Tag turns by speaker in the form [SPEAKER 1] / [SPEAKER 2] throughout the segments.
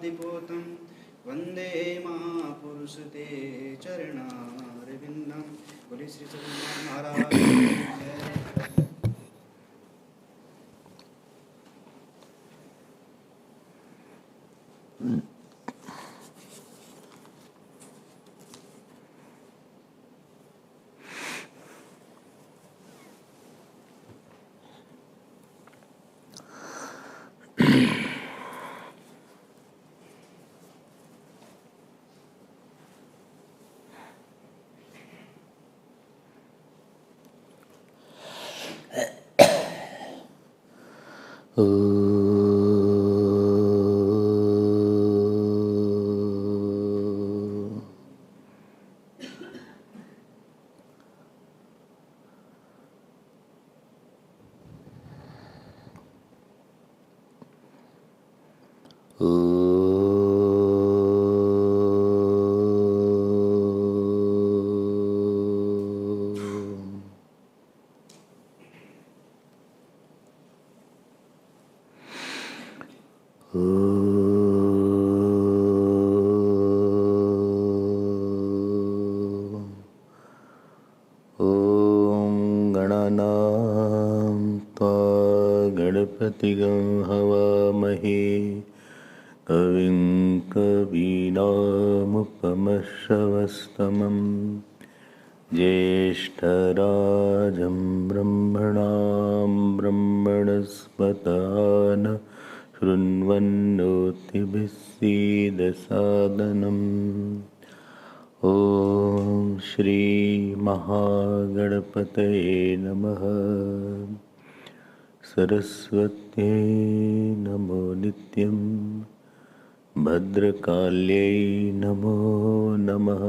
[SPEAKER 1] पादिपोतं वन्दे महापुरुषते चरणारविन्दं। बोले श्री सत्यनारायण महाराज की जय।
[SPEAKER 2] गणपतिगं हवामहे कविं कवीनामुपमश्रवस्तमं ज्येष्ठराजं ब्रह्मणां ब्रह्मणस्पतान शृण्वन्नोतिभिः सीदसादनम्। ॐ श्री महागणपतये नमः। सरस्वत्यै नमो नित्यं, भद्रकाल्यै नमो नमः।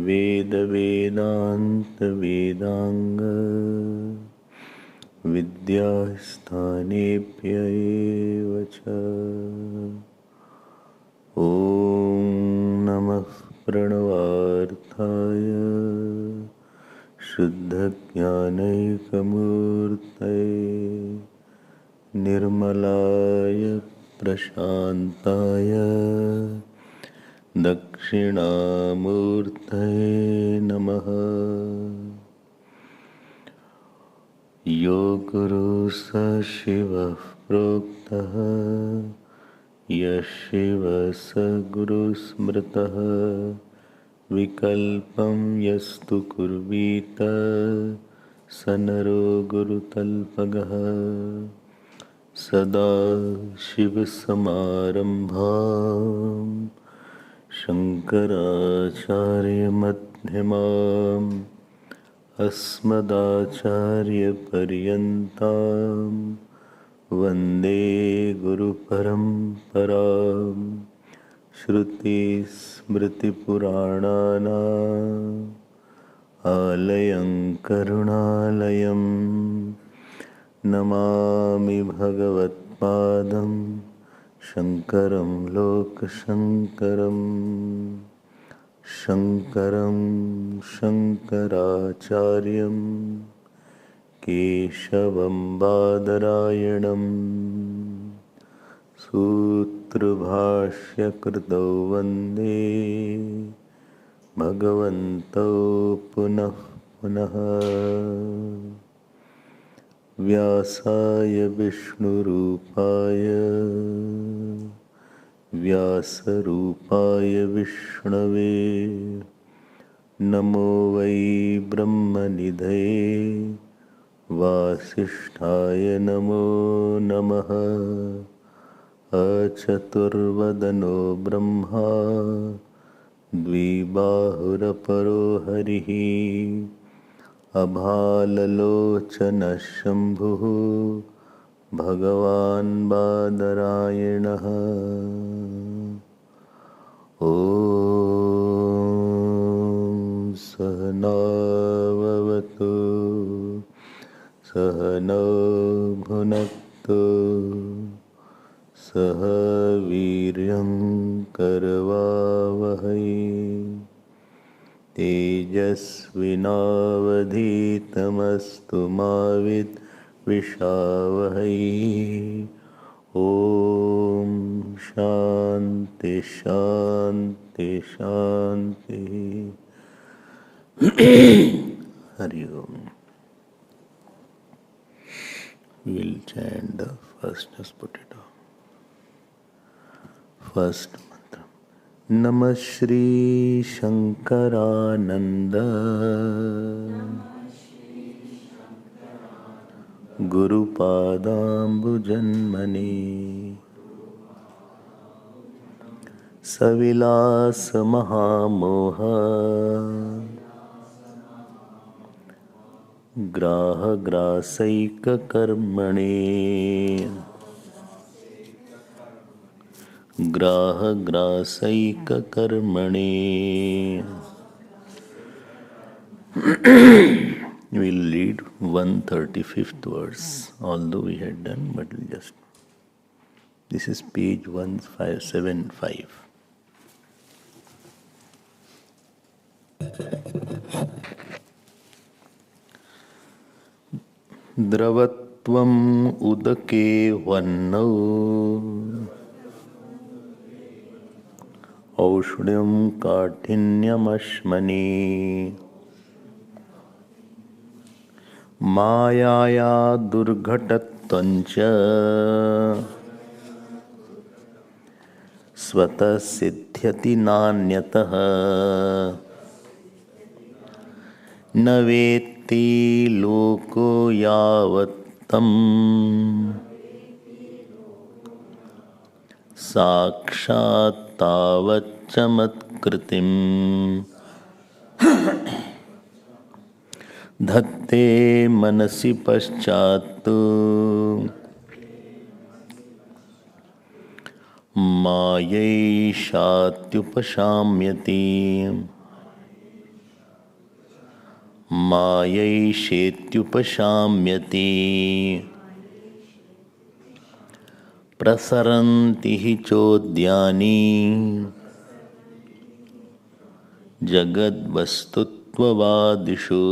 [SPEAKER 2] वेदवेदान्तवेदाङ्ग विद्यास्थानेभ्य एव च। ॐ नमः प्रणवार्थाय शुद्धज्ञानैकमूर्तये निर्मलाय प्रशान्ताय दक्षिणामूर्तये नमः। यो गुरुः स शिवः प्रोक्तः, यः शिवः स गुरुः स्मृतः। विकल्पं यस्तु कुर्वीत स नरो गुरुतल्पगः। सदा शिवसमारम्भां शङ्कराचार्यमध्यमाम् अस्मदाचार्यपर्यन्तां वन्दे गुरुपरम्पराम्। श्रुतिस्मृतिपुराणानाम् आलयं करुणालयं नमामि भगवत्पादं शङ्करं लोकशङ्करम्। शङ्करं शङ्कराचार्यं केशवं बादरायणं सूत्रभाष्यकृतौ वन्दे भगवन्तौ पुनः पुनः। व्यासाय विष्णुरूपाय व्यासरूपाय विष्णवे नमो वै ब्रह्मनिधये वासिष्ठाय नमो नमः। अचतुर्वदनो ब्रह्मा द्विबाहुरपरो हरिः अभाललोचनः शम्भुः भगवान् बादरायणः। ॐ सहनाववतु सहनौ भुनक्तु सह वीर्यं करवावहै तेजस्विनावधीतमस्तु मा विद्विषावहै। ॐ Om Shanti Shanti Shanti. Hari Om. We'll chant the first, just put it on. First mantra. Namah Shri Shankarananda Guru Padambujanmani Savilas Mahamoha Graha Grasaika Karmane Graha Grasaika Karmane. We'll read 135th verse, although we had done, but we'll just. This is page 1575. Dravatvam udake vannau Aushdyam Kathinyamashmani Mayaya Durghatattancha Svata Siddhyati Nanyataha Navetti Loko Yavattam Sakshat Tavacchamatkratim Dhatte Manasi Paschatu Mayai Shatyupashamyati Mayai Shetyupashamyati Prasaranti Chodyani Jagad Vastutvavadishu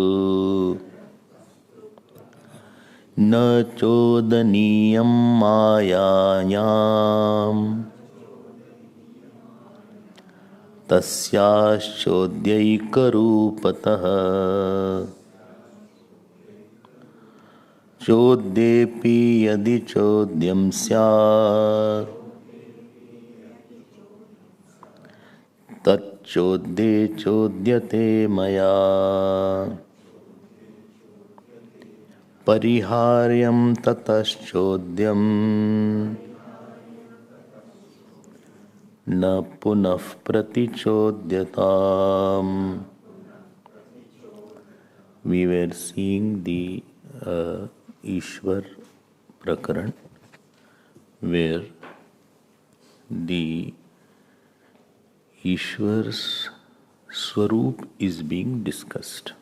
[SPEAKER 2] Na Chodaniyam Mayayam Tasyaschodyaika Choddepi yadi chodyam syat tat chodde chodyate maya pariharyam tataschodyam na punah pratichodyatam. We were seeing the Ishwar Prakaran, where the Ishwar's Swarup is being discussed.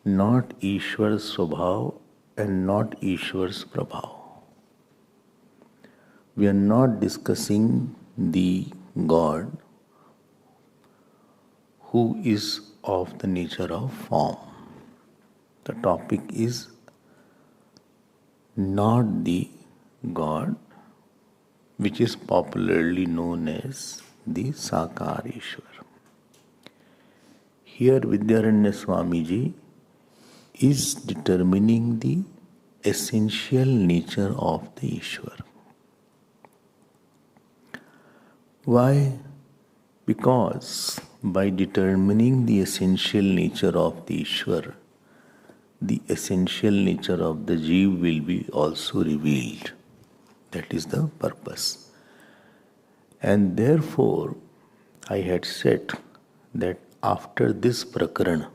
[SPEAKER 2] Not Ishwar's Swabhav and not Ishwar's Prabhav. We are not discussing the God who is of the nature of form. The topic is not the God which is popularly known as the Sakar Ishwar. Here Vidyaranya Swamiji is determining the essential nature of the Ishwar. Why? Because by determining the essential nature of the Ishwar, the essential nature of the Jeev will be also revealed. That is the purpose. And therefore, I had said that after this Prakaran,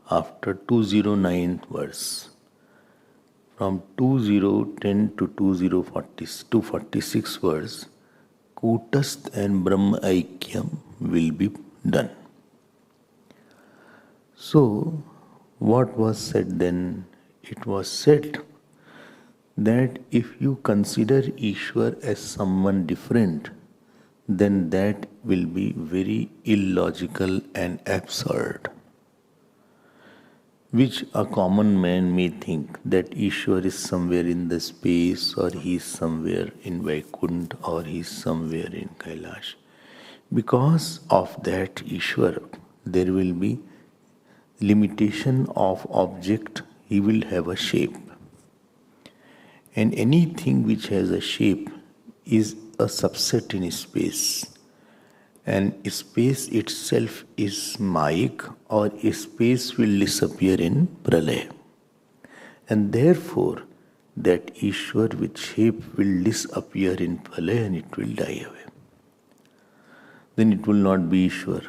[SPEAKER 2] after 209th verse, from 2010 to 246 verse, Kutastha and Brahma Aikyam will be done. So, what was said then? It was said that if you consider Ishwar as someone different, then that will be very illogical and absurd. which a common man may think that Ishwar is somewhere in the space, or he is somewhere in Vaikuntha, or he is somewhere in Kailash. Because of that Ishwar, there will be limitation of object, he will have a shape. And anything which has a shape is a subset in space. And space itself is Mayik, or space will disappear in Pralaya. And therefore, that Ishwar with shape will disappear in Pralaya and it will die away. Then it will not be Ishwar.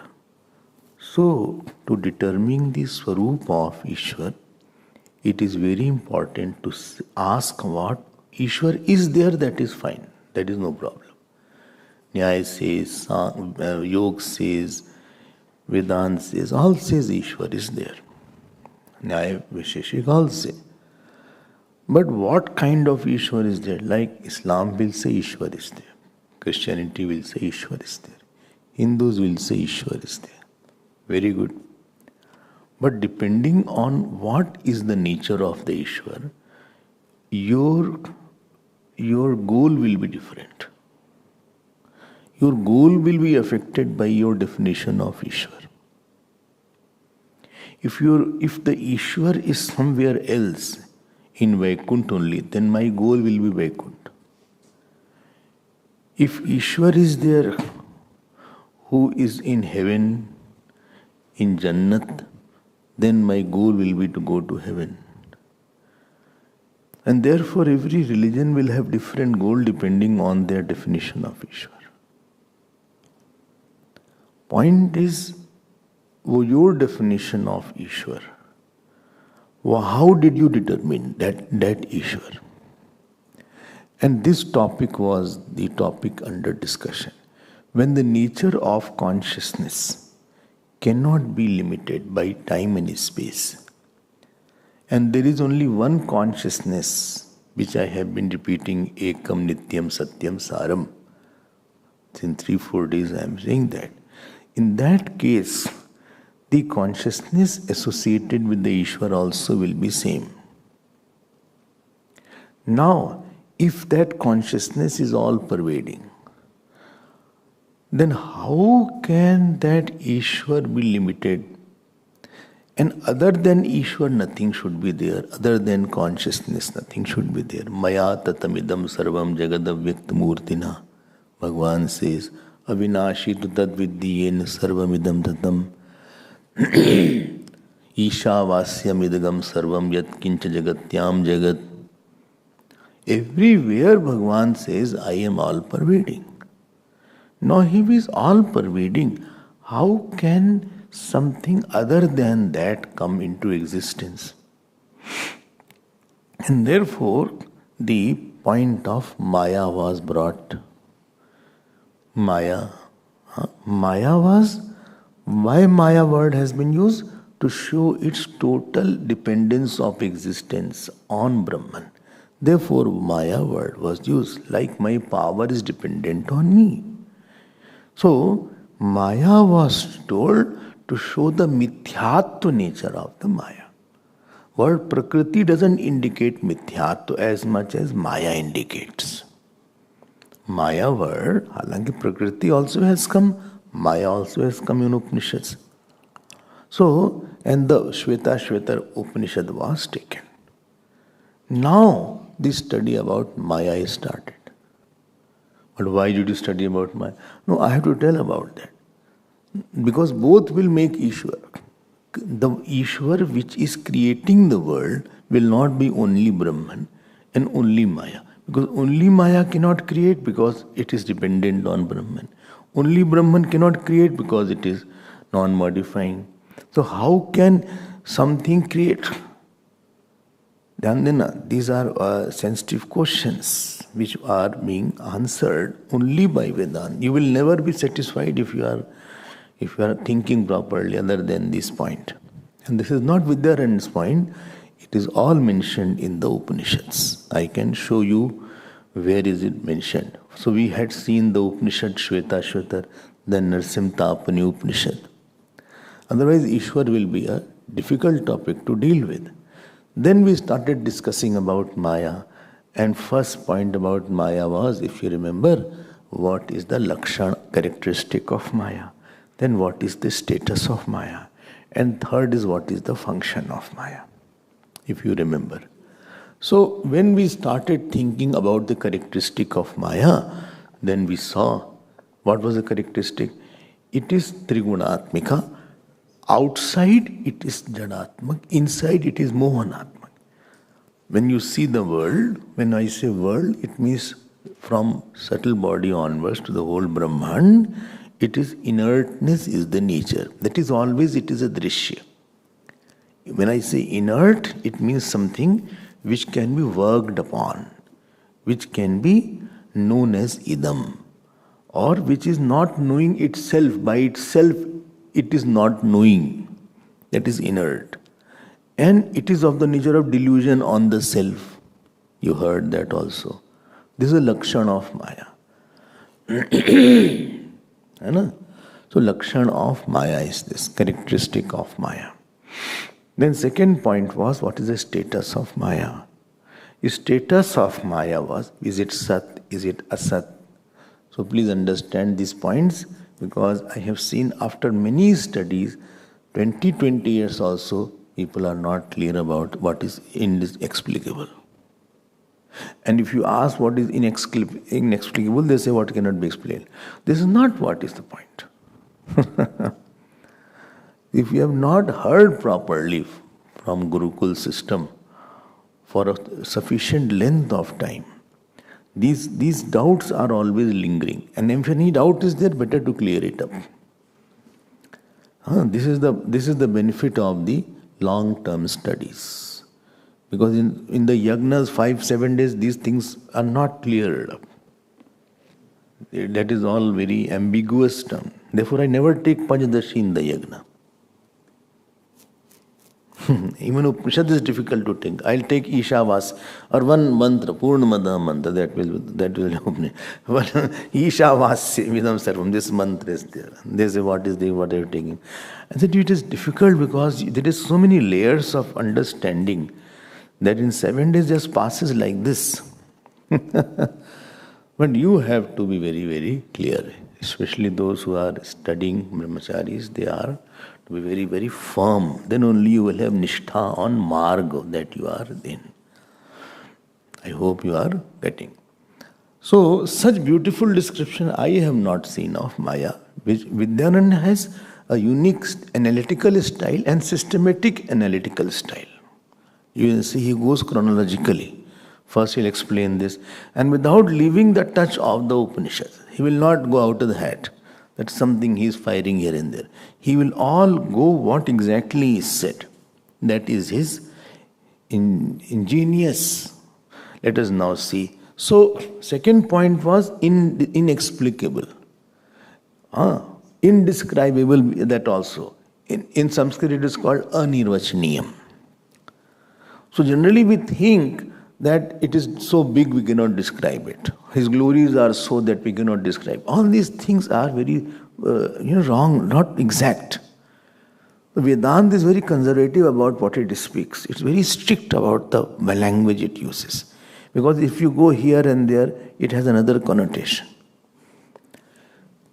[SPEAKER 2] So, to determine the Swarup of Ishwar, it is very important to ask what Ishwar is there, that is fine, that is no problem. Nyaya says, Yoga says, Vedanta says, all says Ishwar is there. Nyaya Visheshik all say. But what kind of Ishwar is there? Like Islam will say Ishwar is there. Christianity will say Ishwar is there. Hindus will say Ishwar is there. Very good. But depending on what is the nature of the Ishwar, your goal will be different. Your goal will be affected by your definition of Ishwar. If the Ishwar is somewhere else, in Vaikuntha only, then my goal will be Vaikuntha. If Ishwar is there, who is in heaven, in Jannat, then my goal will be to go to heaven. And therefore every religion will have different goal depending on their definition of Ishwar. Point is, your definition of Ishwar, how did you determine that Ishwar? And this topic was the topic under discussion. When the nature of consciousness cannot be limited by time and space, and there is only one consciousness, which I have been repeating, Ekam Nityam Satyam Saram. In 3-4 days I am saying that. In that case, the consciousness associated with the Ishwar also will be same. Now, if that consciousness is all pervading, then how can that Ishwar be limited? And other than Ishwar, nothing should be there. Other than consciousness, nothing should be there. Maya tatamidam sarvam jagadavyakt murtina. Bhagavan says, Avinashi tu tadviddiyen sarvamidam tatam. Ishavasyam idagam sarvam yat kincha jagatyam jagat. Everywhere Bhagavan says, I am all pervading. Now he is all pervading. How can something other than that come into existence? And therefore, the point of Maya was brought. Maya was, why Maya word has been used? To show its total dependence of existence on Brahman. Therefore, Maya word was used, like my power is dependent on me. So, Maya was told to show the mithyatva nature of the Maya. Word Prakriti doesn't indicate mithyatva as much as Maya indicates. Maya word, halanki Prakriti also has come, Maya also has come in Upanishads. So, and the Shveta Upanishad was taken. Now, this study about Maya is started. But why did you study about Maya? No, I have to tell about that. Because both will make Ishwar. The Ishwar which is creating the world will not be only Brahman and only Maya. Because only Maya cannot create because it is dependent on Brahman. Only Brahman cannot create because it is non-modifying. So how can something create? These are sensitive questions which are being answered only by Vedanta. You will never be satisfied if you are thinking properly other than this point. And this is not Vidyarany's point. It is all mentioned in the Upanishads. I can show you where is it mentioned. So we had seen the Upanishad Shveta, then Narsimha Tapani Upanishad. Otherwise, Ishwar will be a difficult topic to deal with. Then we started discussing about Maya, and first point about Maya was, if you remember, what is the Lakshana characteristic of Maya? Then what is the status of Maya? And third is what is the function of Maya, if you remember. So when we started thinking about the characteristic of Maya, then we saw what was the characteristic. It is Trigunatmika. Outside it is Jadatmak. Inside it is Mohanatmak. When you see the world, when I say world, it means from subtle body onwards to the whole Brahman, it is inertness is the nature. That is always it is a drishya. When I say inert, it means something which can be worked upon, which can be known as idam, or which is not knowing itself. By itself, it is not knowing. That is inert. And it is of the nature of delusion on the self. You heard that also. This is a lakshana of Maya. So lakshana of Maya is this, characteristic of Maya. Then second point was, what is the status of Maya? The status of Maya was, is it Sat, is it Asat? So please understand these points, because I have seen after many studies, 20 years also, people are not clear about what is inexplicable. And if you ask what is inexplicable, they say what cannot be explained. This is not what is the point. If you have not heard properly from Gurukul system for a sufficient length of time, these doubts are always lingering. And if any doubt is there, better to clear it up. This is the benefit of the long-term studies. Because in the yagnas, 5-7 days, these things are not cleared up. That is all very ambiguous term. Therefore, I never take Panchadashi in the yagna. Even Upanishad is difficult to take. I'll take Ishavas or one mantra, Purnamada mantra, that will help me. Ishavasya Vidam Sarvam, this mantra is there. They say, what are you taking? I said, it is difficult because there is so many layers of understanding that in 7 days just passes like this. But you have to be very, very clear, especially those who are studying brahmacharis, they are to be very, very firm. Then only you will have nishtha on marg that you are in. I hope you are getting. So, such beautiful description I have not seen of Maya, which Vidyananda has a unique analytical style and systematic analytical style. You will see he goes chronologically. First he'll explain this, and without leaving the touch of the Upanishad. He will not go out of the hat. That's something he is firing here and there. He will all go what exactly is said. That is his ingenious. Let us now see. So, second point was inexplicable. Indescribable, that also. In Sanskrit it is called anirvachaniyam. So generally we think that it is so big we cannot describe it. His glories are so that we cannot describe. All these things are very wrong, not exact. The Vedanta is very conservative about what it speaks. It's very strict about the language it uses. Because if you go here and there, it has another connotation.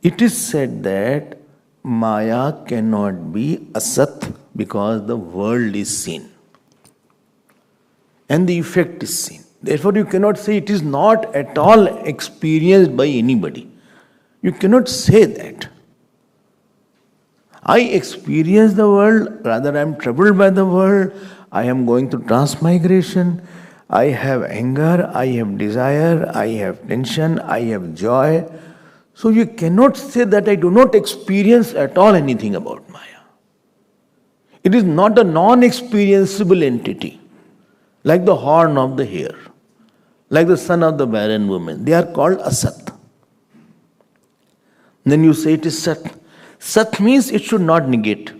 [SPEAKER 2] It is said that Maya cannot be asat because the world is seen. And the effect is seen. Therefore, you cannot say it is not at all experienced by anybody. You cannot say that. I experience the world, rather I am troubled by the world, I am going through transmigration, I have anger, I have desire, I have tension, I have joy. So you cannot say that I do not experience at all anything about Maya. It is not a non-experienceable entity. Like the horn of the hare, like the son of the barren woman. They are called asat. Then you say it is sat. Sat means it should not negate.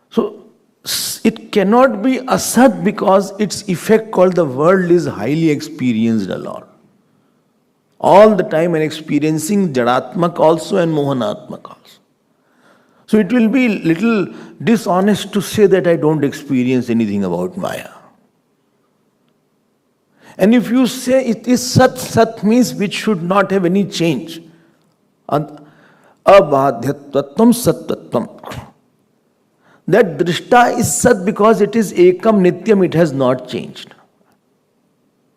[SPEAKER 2] So it cannot be asat because its effect called the world is highly experienced a lot. All the time and experiencing jadatmak also and mohanatmak also. So it will be little dishonest to say that I don't experience anything about Maya. And if you say it is Sat, Sat means which should not have any change. Abadhyatvam Sattvatvam. That drishta is Sat because it is Ekam Nityam, it has not changed.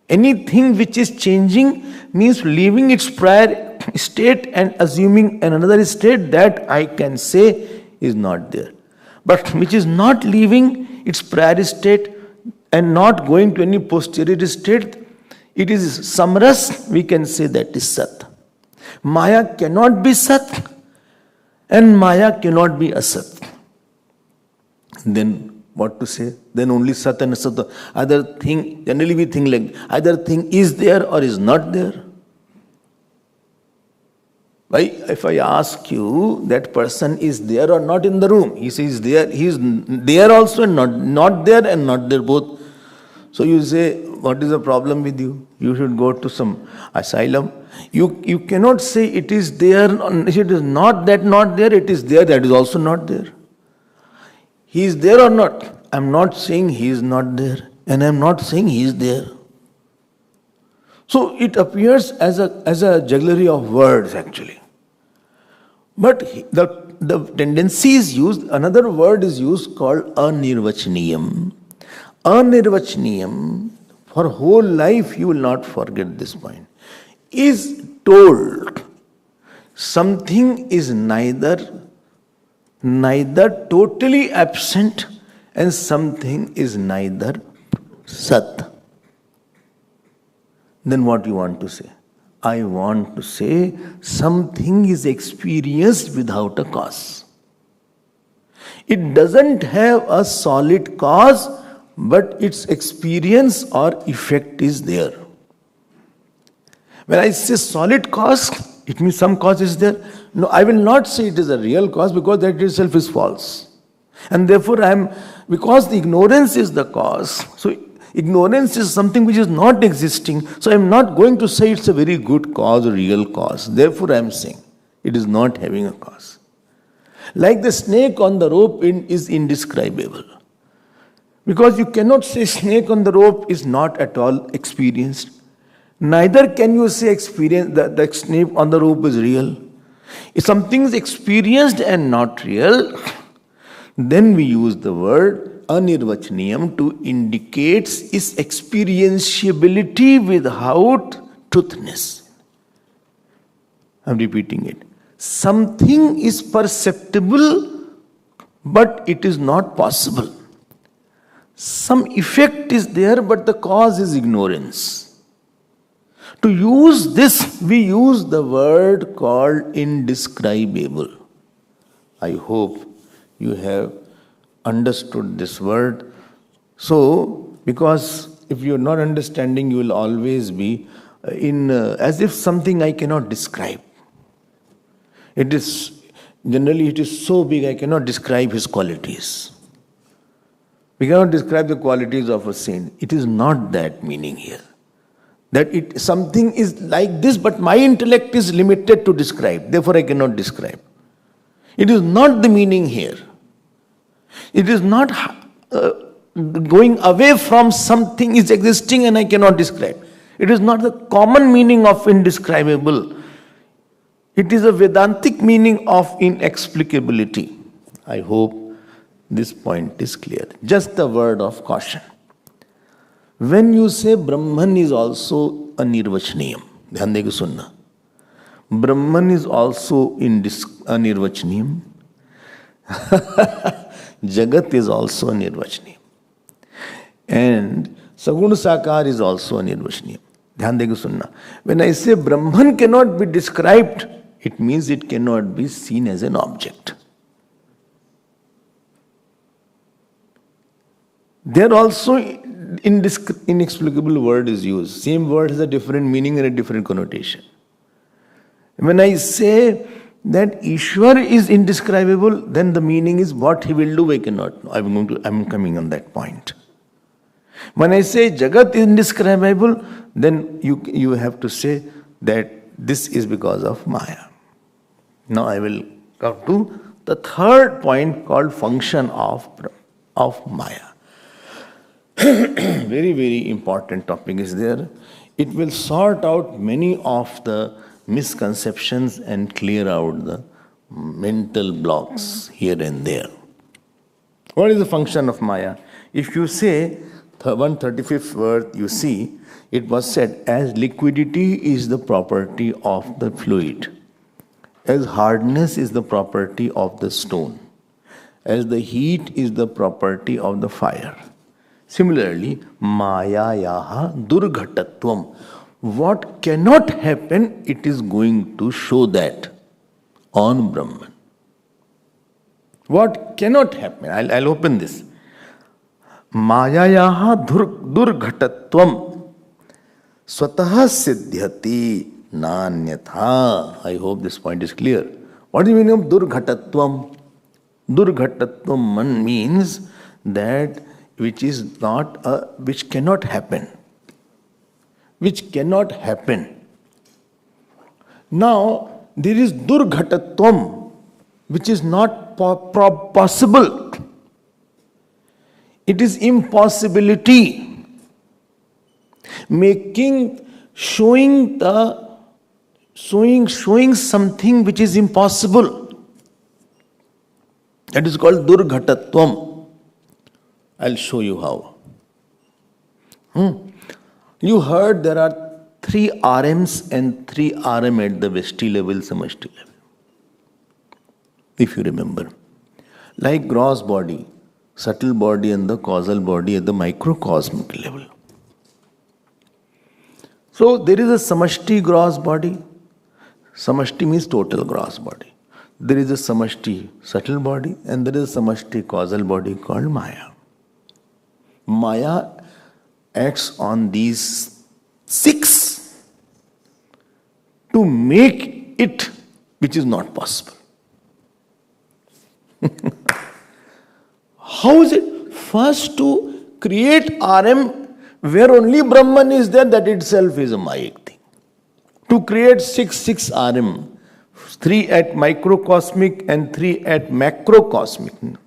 [SPEAKER 2] Anything which is changing means leaving its prior state and assuming another state, that I can say is not there. But which is not leaving its prior state and not going to any posterior state, it is samras, we can say that is Sat. Maya cannot be Sat and Maya cannot be Asat. Then what to say? Then only Sat and Asat. Other thing, generally we think like either thing is there or is not there. Why? If I ask you that person is there or not in the room, he says there, he is there also and not there and not there both. So you say, what is the problem with you? You should go to some asylum. You cannot say it is there, it is not that not there, it is there, that is also not there. He is there or not? I am not saying he is not there, and I am not saying he is there. So it appears as a jugglery of words actually. But the tendency is used, another word is used called anirvachaniyam. Anirvachaniyam, for whole life you will not forget this point, is told something is neither totally absent and something is neither Sat. Then what you want to say? I want to say something is experienced without a cause. It doesn't have a solid cause, but its experience or effect is there. When I say solid cause, it means some cause is there. No, I will not say it is a real cause because that itself is false. And therefore because the ignorance is the cause, so ignorance is something which is not existing, so I am not going to say it's a very good cause or real cause. Therefore I am saying it is not having a cause. Like the snake on the rope is indescribable. Because you cannot say snake on the rope is not at all experienced. Neither can you say experience the snake on the rope is real. If something is experienced and not real, then we use the word anirvachaniyam to indicate its experientiability without truthness. I am repeating it. Something is perceptible, but it is not possible. Some effect is there, but the cause is ignorance. To use this, we use the word called indescribable. I hope you have understood this word. So, because if you are not understanding, you will always be as if something I cannot describe. It is so big I cannot describe his qualities. We cannot describe the qualities of a saint. It is not that meaning here. That something is like this, but my intellect is limited to describe. Therefore, I cannot describe. It is not the meaning here. It is not going away from something is existing and I cannot describe. It is not the common meaning of indescribable. It is a Vedantic meaning of inexplicability. I hope this point is clear. Just a word of caution. When you say Brahman is also anirvachaniyam, dhyan deke sunna. Brahman is also anirvachaniyam. Jagat is also anirvachaniyam. And Sagun Sakar is also anirvachaniyam. Dhyan deke sunna. When I say Brahman cannot be described, it means it cannot be seen as an object. There also inexplicable word is used. Same word has a different meaning and a different connotation. When I say that Ishwar is indescribable, then the meaning is what he will do, I cannot know. I'm coming on that point. When I say Jagat is indescribable, then you have to say that this is because of Maya. Now I will come to the third point called function of Maya. Very, very important topic is there. It will sort out many of the misconceptions and clear out the mental blocks here and there. What is the function of Maya? If you say 135th verse, you see, it was said, as liquidity is the property of the fluid, as hardness is the property of the stone, as the heat is the property of the fire. Similarly, Mayayaha Durghatatvam. What cannot happen, it is going to show that on Brahman. What cannot happen? I'll open this. Mayayaha Durghatatvam Swataha Siddhyati Nanyatha. I hope this point is clear. What is the meaning of Durghatatvam? Durghatatvam means that which is not which cannot happen. Which cannot happen. Now, there is Durghatatvam, which is not possible. It is impossibility. Showing something which is impossible. That is called Durghatatvam. I'll show you how. You heard there are 3 RMs and 3 RM at the Veshti level, Samashti level. If you remember. Like gross body, subtle body and the causal body at the microcosmic level. So there is a Samashti gross body. Samashti means total gross body. There is a Samashti subtle body and there is a Samashti causal body called Maya. Maya acts on these 6 to make it which is not possible. How is it? First to create RM where only Brahman is there, that itself is a Mayic thing. To create 6 RM, 3 at microcosmic and 3 at macrocosmic.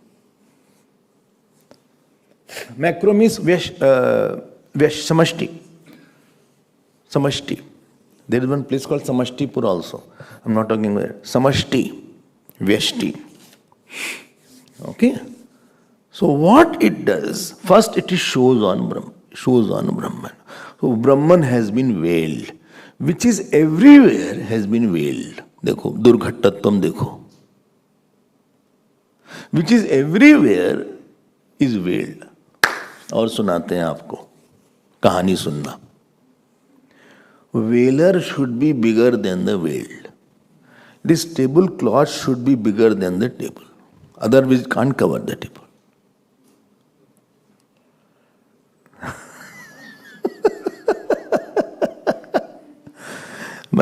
[SPEAKER 2] Macro means Samashti. Samashti. There is one place called Samashtipur also. I'm not talking about it. Samashti. Vyashti. Okay? So what it does, first it shows on Brahman. So Brahman has been veiled. Which is everywhere has been veiled. Dekho, Durghatatvam dekho. Which is everywhere is veiled. और सुनाते हैं आपको कहानी सुनना. Veiler should be bigger than the veiled. This tablecloth should be bigger than the table. Otherwise, it can't cover the table.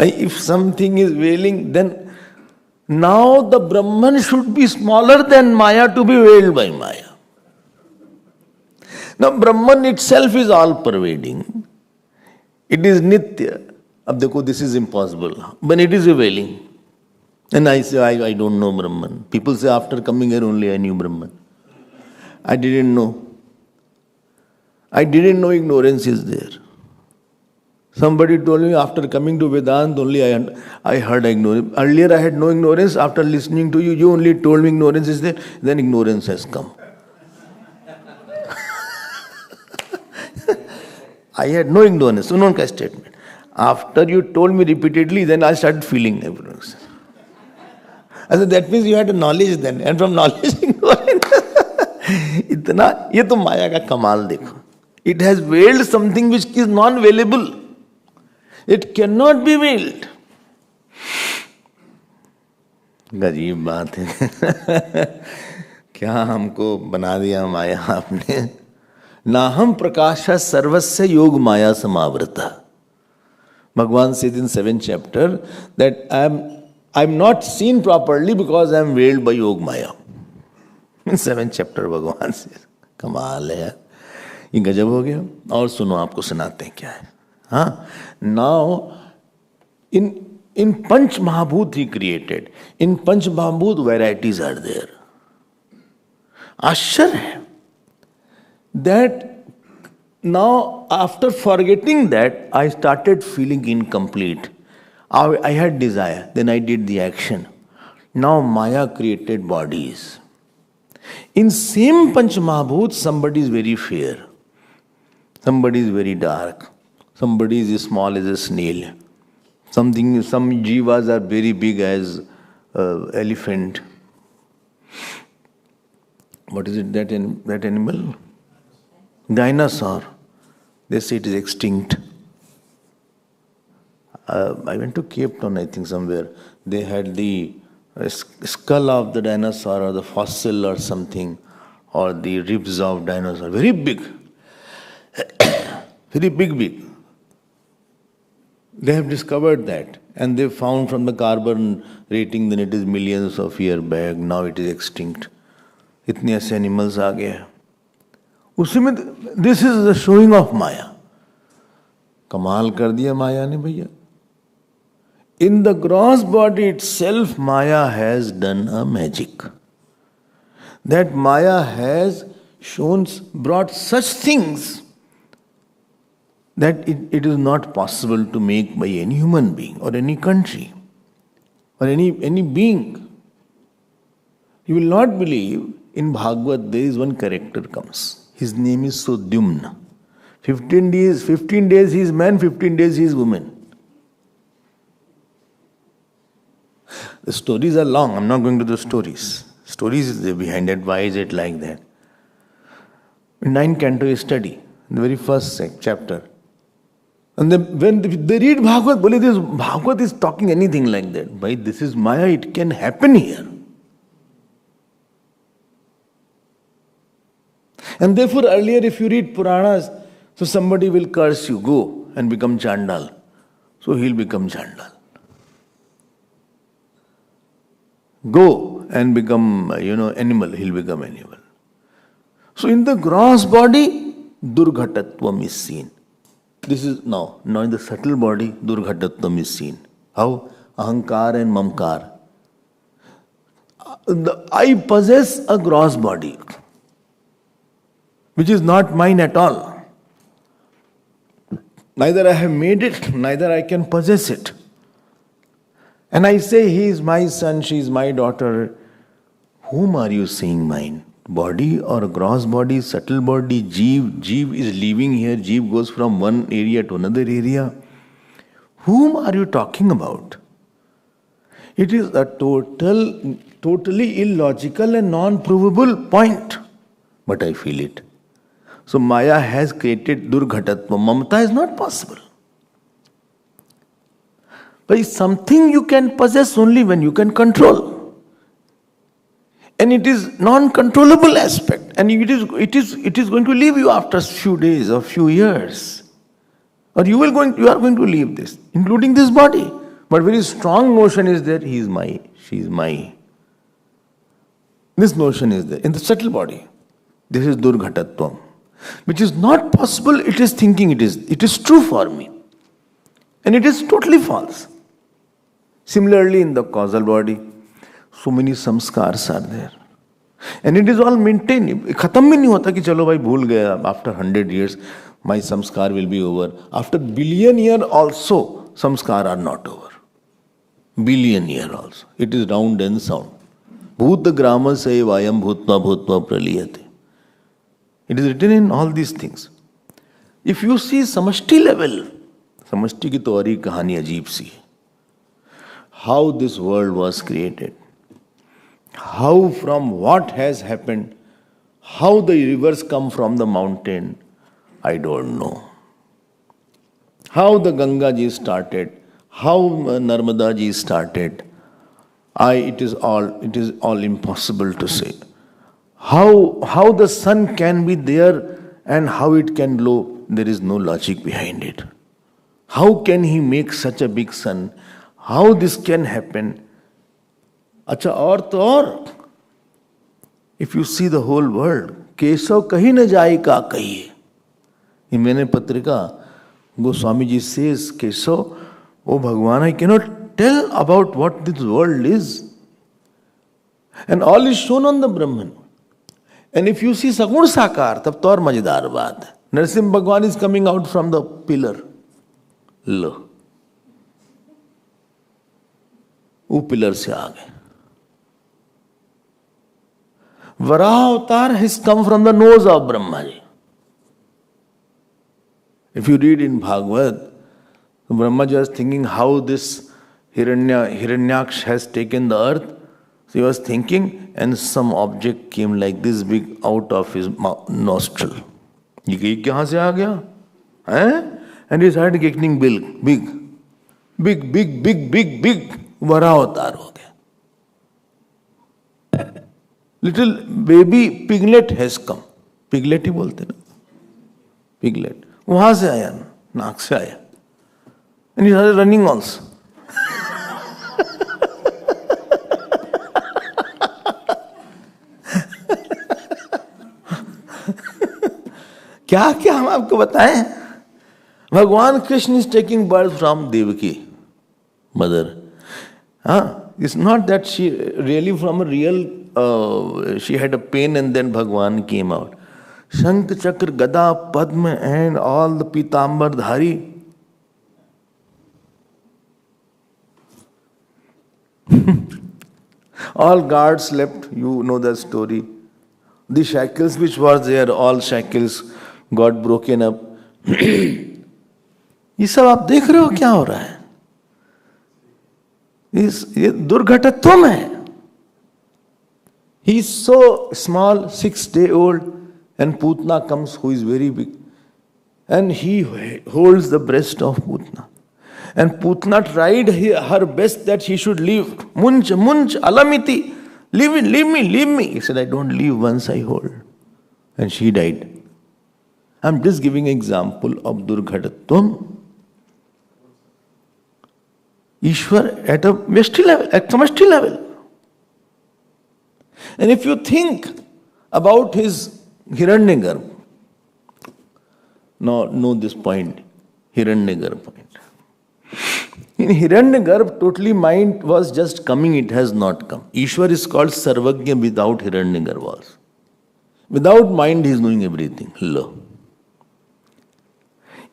[SPEAKER 2] If something is veiling, then now the Brahman should be smaller than Maya to be veiled by Maya. Now Brahman itself is all-pervading. It is Nitya. Ab dekho, this is impossible. But it is veiling. And I say, I don't know Brahman. People say, after coming here only I knew Brahman. I didn't know. I didn't know ignorance is there. Somebody told me after coming to Vedanta only I heard ignorance. Earlier I had no ignorance. After listening to you, you only told me ignorance is there. Then ignorance has come. I had no ignorance. Sunon ka statement. After you told me repeatedly, then I started feeling ignorance. I said, that means you had a knowledge then. And from knowledge, ignorance. Itna, ye to Maya ka kamal dekho. It has veiled something which is non-veilable. It cannot be veiled. गरीब बात है. क्या हमको बना दिया माया आपने. नाहम प्रकाशा सर्वस्य योग माया समावृता. Bhagavan says in 7th chapter that I'm not seen properly because I'm veiled by Yog Maya. In 7th chapter Bhagavan says. कमाल है यार. ये गजब हो गया. और सुनो आपको सुनाते हैं क्या है. हाँ. Now in In Panch Mahabhut he created. In Panch Mahabhut varieties are there. आश्चर्य है that now after forgetting that I started feeling incomplete. I had desire, then I did the action. Now Maya created bodies. In same Panch Mahabhut, somebody is very fair, somebody is very dark, somebody is as small as a snail, some jivas are very big as elephant. What is it, that animal? Dinosaur. They say it is extinct. I went to Cape Town, I think somewhere. They had the skull of the dinosaur or the fossil or something, or the ribs of dinosaur. Very big. Very big. They have discovered that. And they found from the carbon rating that it is millions of years back. Now it is extinct. इतने ऐसे animals आ गए उसी में this is the showing of Maya कमाल कर दिया माया ने भैया in the gross body itself Maya has done a magic that Maya has shown brought such things that it is not possible to make by any human being or any country or any being. You will not believe. In Bhagavad, there is one character comes. His name is Sudyumna. 15 days he is man, 15 days he is woman. The stories are long. I'm not going to the stories. Stories is behind it. Why is it like that? In 9th canto you study, the very first chapter. And when they read Bhagavad, this Bhagavad is talking anything like that. By this is Maya, it can happen here. And therefore, earlier, if you read Puranas, so somebody will curse you, go and become Chandal. So he'll become Chandal. Go and become, animal, he'll become animal. So in the gross body, Durghatatvam is seen. This is now in the subtle body, Durghatatvam is seen. How? Ahankar and Mamkar. I possess a gross body, which is not mine at all. Neither I have made it, neither I can possess it. And I say, he is my son, she is my daughter. Whom are you saying mine? Body or gross body, subtle body, Jeev? Jeev is living here, Jeev goes from one area to another area. Whom are you talking about? It is a totally illogical and non-provable point. But I feel it. So Maya has created Durghatatva. Mamata is not possible. But it's something you can possess only when you can control. And it is non-controllable aspect. And it is going to leave you after a few days or few years. Or you are going to leave this, including this body. But very strong notion is there, he is my, she is my. This notion is there in the subtle body. This is Durghatatvam. Which is not possible, it is thinking it is true for me. And it is totally false. Similarly, in the causal body, so many samskars are there. And it is all maintained. Khatam bhi nahi hota ki chalo bhai bhul gaya, after 100 years, my samskar will be over. After billion year also, samskar are not over. Billion year also. It is round and sound. Bhuta grama say vayam bhutva bhutva praliyate. It is written in all these things. If you see samashti level, samashti ki to aur ek kahani ajeeb si hai. How this world was created. How from what has happened. How the rivers come from the mountain. I don't know. How the Ganga ji started. How Narmada ji started. It is all impossible to say. How the sun can be there and how it can glow, there is no logic behind it. How can he make such a big sun? How this can happen? Acha aur to aur. If you see the whole world, Kesav kahi na jaye ka kahiye. In Mene Patrika, Goswami ji says, Kesav, oh Bhagwan, I cannot tell about what this world is. And all is shown on the Brahman. And if you see Sagun Sakar, tab to aur mazedar baat hai. Narasimha Bhagwan is coming out from the pillar. Lo. वो pillar से आ गए. Varaha avatar has come from the nose of Brahmaji. If you read in Bhagavad, Brahmaji was thinking how this Hiranyaksh has taken the earth. So he was thinking, and some object came like this big out of his nostril. ये कहाँ से आ गया? हैं? And he started getting big. Varaha avatar हो गया. Little baby piglet has come. Piglet ही बोलते ना. Piglet. वहां से आया, नाक से आया. And he started running also. क्या क्या हम आपको बताएं? भगवान Krishna is taking birth from Devaki, mother. It's not that she really from a real, she had a pain and then Bhagwan came out. Shankh, Chakra, Gada, Padma and all the Pitambar Dhari. All guards left, you know the story. The shackles which were there, all shackles got broken up. ये सब आप देख रहे हो क्या हो रहा है? ये दुर्घटत्वम है. He is so small, 6-day-old, and Putna comes who is very big. And he holds the breast of Putna. And Putna tried her best that he should leave. Munch, alamiti. Leave me. He said, I don't leave once I hold. And she died. I'm just giving an example of Durghatatvam. Ishwar at a Veshti level, at Samashti level. And if you think about his Hiranyagarbha, now know this point, Hiranyagarbha point. In Hiranyagarbha, totally mind was just coming, it has not come. Ishwar is called Sarvagya without Hiranyagarbha also. Without mind, he is knowing everything. Lo.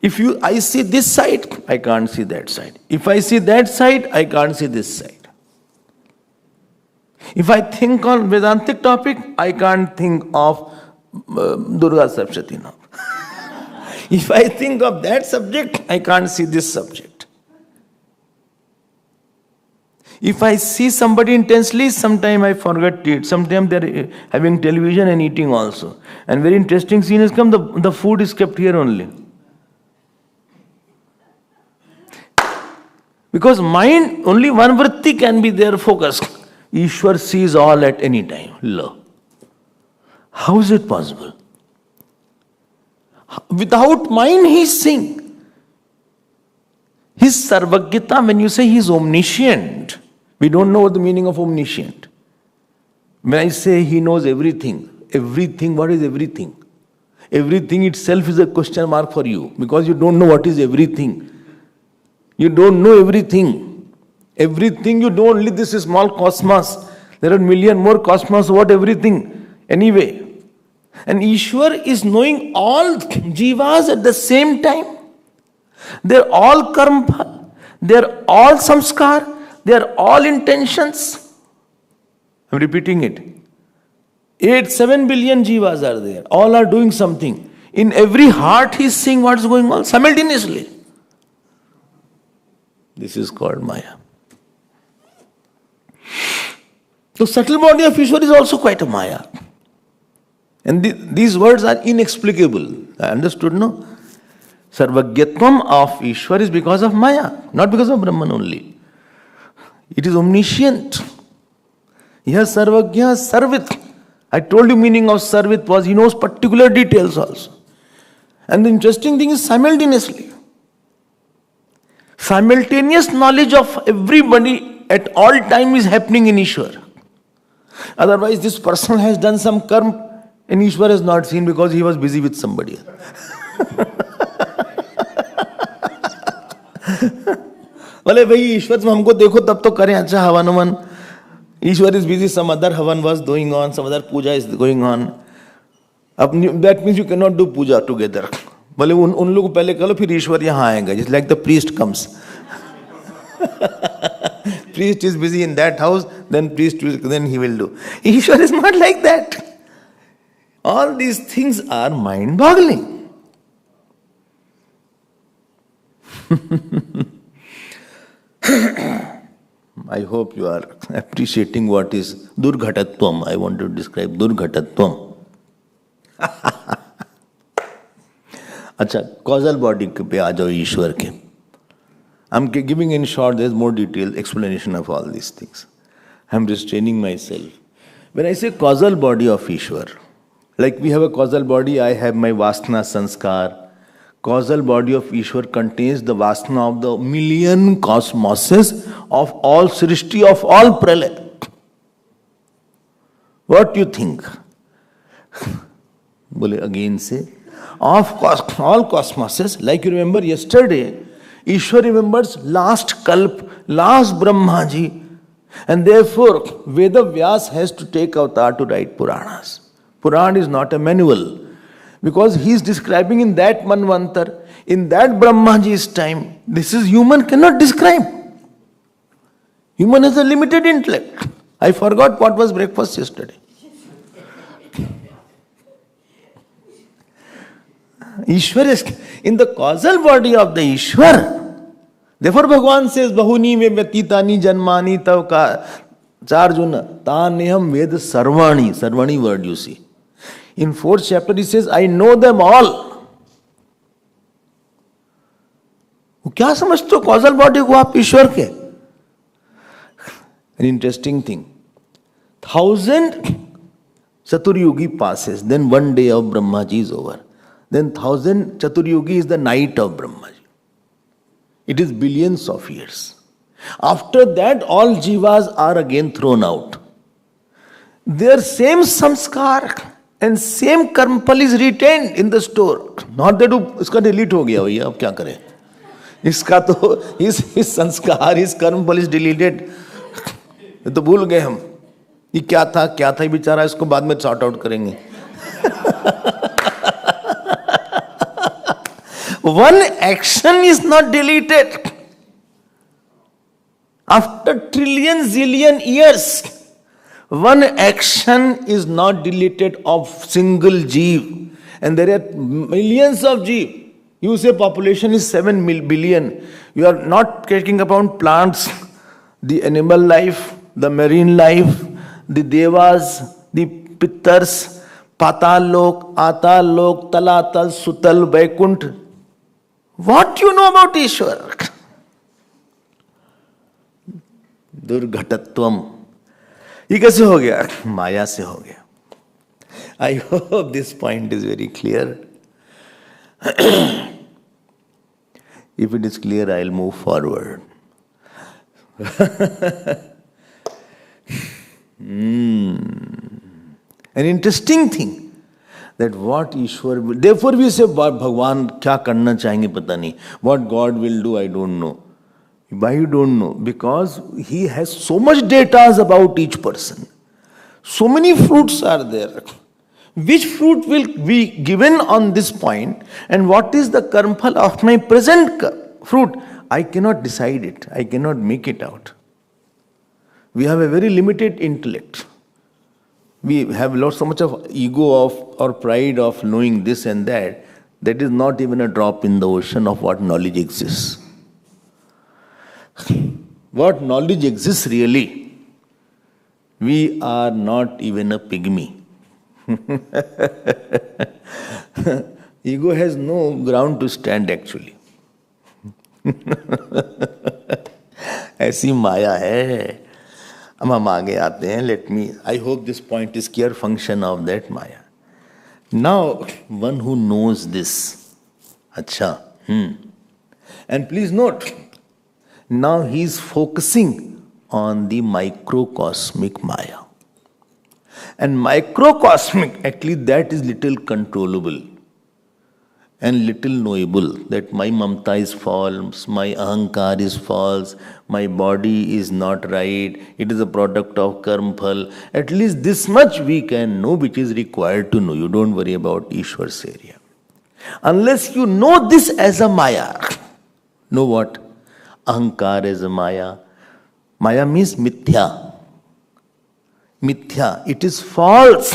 [SPEAKER 2] If I see this side, I can't see that side. If I see that side, I can't see this side. If I think on Vedantic topic, I can't think of Durga Sapshati now. If I think of that subject, I can't see this subject. If I see somebody intensely, sometimes I forget to eat. Sometimes they are having television and eating also. And very interesting scene has come, the food is kept here only. Because mind, only one vritti can be there focused. Ishwar sees all at any time. Lo. How is it possible? Without mind he is seeing. His Sarvagita, when you say he is omniscient, we don't know what the meaning of omniscient. When I say he knows everything, what is everything? Everything itself is a question mark for you because you don't know what is everything. You don't know everything. Everything you know only this small cosmos. There are million more cosmos, what everything. Anyway. And Ishwar is knowing all jivas at the same time. They are all karma. They are all samskar. They are all intentions. I am repeating it. 7 billion jivas are there. All are doing something. In every heart he is seeing what is going on simultaneously. This is called Maya. The subtle body of Ishwar is also quite a Maya. And these words are inexplicable. I understood, no? Sarvagyatvam of Ishwar is because of Maya, not because of Brahman only. It is omniscient. Yes, Sarvagya, Sarvit. I told you meaning of Sarvit was he knows particular details also. And the interesting thing is simultaneously. Simultaneous knowledge of everybody at all time is happening in Ishwar. Otherwise, this person has done some karma and Ishwar has not seen because he was busy with somebody else. बोले भाई ईश्वर तुम हमको देखो तब तो करें अच्छा हवन हवन. Ishwar is busy, some other havan was going on, some other puja is going on. अब that means you can not do puja together. बोले उन लोग को पहले करो फिर ईश्वर यहाँ आएगा. Just like the priest comes. Priest is busy in that house, then he will do. Ishwar is not like that. All these things are mind-boggling. I hope you are appreciating what is Durghatatvam. I want to describe Durghatatvam. अच्छा, causal body पे आ जाओ ईश्वर के. I'm giving in short, there's more detailed explanation of all these things. I'm restraining myself. When I say causal body of Ishwar, like we have a causal body, I have my Vasana Sanskar. Causal body of Ishwar contains the Vasana of the million cosmoses of all Srishti, of all Pralaya. What do you think? Bole again say, of all cosmoses, like you remember yesterday, Ishwar remembers last Kalp, last Brahmaji, and therefore Veda Vyas has to take avatar to write Puranas. Puran is not a manual, because he is describing in that Manvantar, in that Brahmaji's time. This is human cannot describe. Human has a limited intellect. I forgot what was breakfast yesterday. Ishwar is in the causal body of the Ishwar. Therefore Bhagavan says, Bahuni me vyatitani janmani tav ka charjuna taneham ved sarvani. Sarvani word you see. In 4th chapter he says, I know them all. क्या समझते हो causal body को आप ईश्वर के? An interesting thing. 1000 Chaturyugi passes, then one day of Brahmaji is over. Then 1000 Chaturyugi is the night of Brahmaji. It is billions of years. After that, all jivas are again thrown out. Their same samskar and same karmpal is retained in the store. Not that iska delete ho gaya bhaiya, ab kya kare? Iska to his sanskar, his karmpal is deleted. ये तो भूल गए हम. ये क्या था बेचारा, इसको बाद में सॉर्ट आउट करेंगे. One action is not deleted. After trillion zillion years, one action is not deleted of single jeev. And there are millions of jeev. You say population is 7 billion. You are not taking upon plants, the animal life, the marine life, the devas, the pittars, patal lok, atal lok, talatal, sutal, vaikunt. What you know about Ishwar? Durghatatvam. ये कैसे हो गया? माया से हो गया. I hope this point is very clear. If it is clear, I'll move forward. An interesting thing. That what Ishwar will, therefore we say Bhagwan kya karna chahenge pata nahi. What God will do, I don't know. Why you don't know? Because he has so much data about each person. So many fruits are there. Which fruit will be given on this point, and what is the karmphal of my present fruit? I cannot decide it. I cannot make it out. We have a very limited intellect. We have lost so much of ego of or pride of knowing this and that. That is not even a drop in the ocean of what knowledge exists. What knowledge exists really, we are not even a pygmy. Ego has no ground to stand actually. ऐसी माया है. अब हम आगे आते हैं. Let me, I hope this point is clear function of that Maya. Now, one who knows this, अच्छा, and please note, now he is focusing on the microcosmic Maya. And microcosmic, actually that is little controllable. and little knowable, that my mamta is false, my ahankar is false, my body is not right, it is a product of karma phal. At least this much we can know, which is required to know. You don't worry about Ishwar's area. Unless you know this as a Maya. Know what? Ahankar as a Maya. Maya means mithya. Mithya. It is false.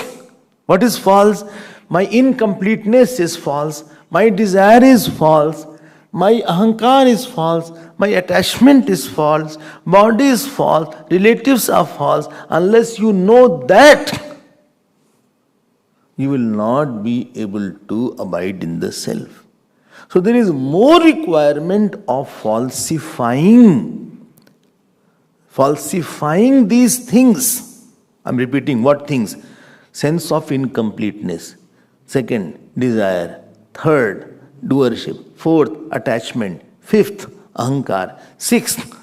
[SPEAKER 2] What is false? My incompleteness is false. My desire is false. My ahankar is false. My attachment is false. Body is false. Relatives are false. Unless you know that, you will not be able to abide in the self. So there is more requirement of falsifying. Falsifying these things. I'm repeating, what things? Sense of incompleteness. Second, desire. Third, doership. Fourth, attachment. Fifth, ahankar. Sixth,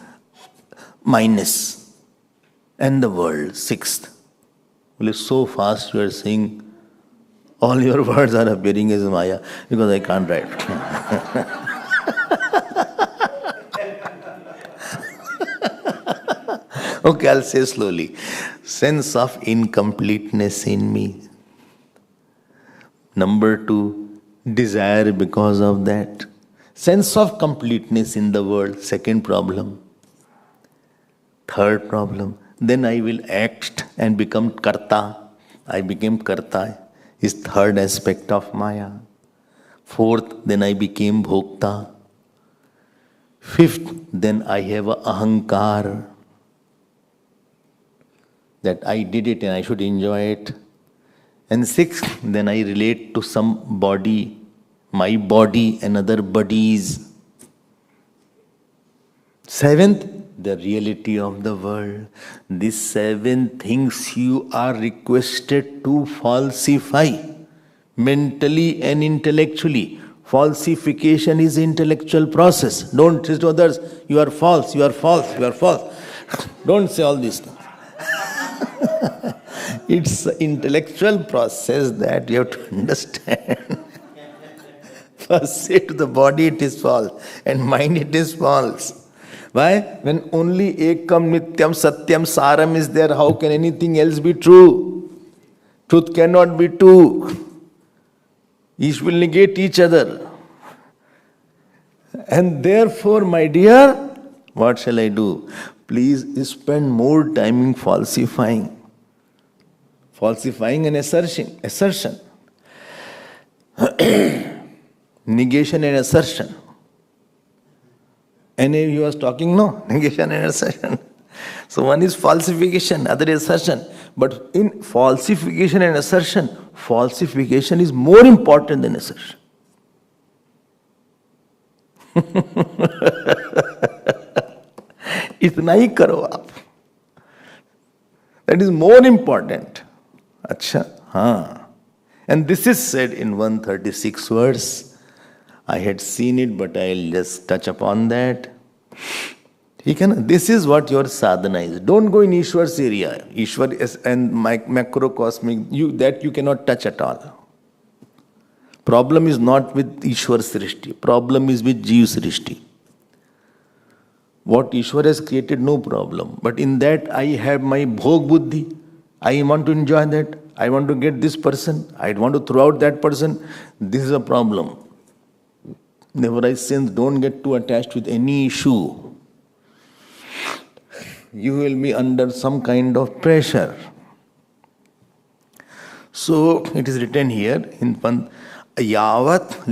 [SPEAKER 2] minus. And the world. Sixth. Well, so fast you are saying all your words are appearing as Maya because I can't write. Okay, I'll say slowly. Sense of incompleteness in me. Number 2, desire because of that. Sense of completeness in the world. Second problem. Third problem. Then I will act and become karta. I became karta. Is third aspect of Maya. Fourth, then I became bhokta. Fifth, then I have a ahankar. That I did it and I should enjoy it. And sixth, then I relate to some body, my body and other bodies. Seventh, the reality of the world. These 7 things you are requested to falsify mentally and intellectually. Falsification is intellectual process. Don't say to others, you are false, you are false, you are false. Don't say all these things. It's an intellectual process that you have to understand. First say to the body it is false and mind it is false. Why? When only ekam nityam satyam saram is there, how can anything else be true? Truth cannot be two. Each will negate each other. And therefore, my dear, what shall I do? Please spend more time in falsifying. Falsifying and assertion. Negation and assertion. Any he was talking, no? Negation and assertion. So one is falsification, other is assertion. But in falsification and assertion, falsification is more important than assertion. इतना ही करो आप. That is more important. Acha, हाँ. And this is said in 136 verse. I had seen it, but I'll just touch upon that. This is what your sadhana is. Don't go in Ishwar's area. Ishwar is and macrocosmic, you cannot touch at all. Problem is not with Ishwar's srishti. Problem is with Jeev's srishti. What Ishwar has created, no problem. But in that I have my bhog buddhi. I want to enjoy that. I want to get this person. I want to throw out that person. This is a problem. Never I sense, don't get too attached with any issue. You will be under some kind of pressure. So it is written here in Yavat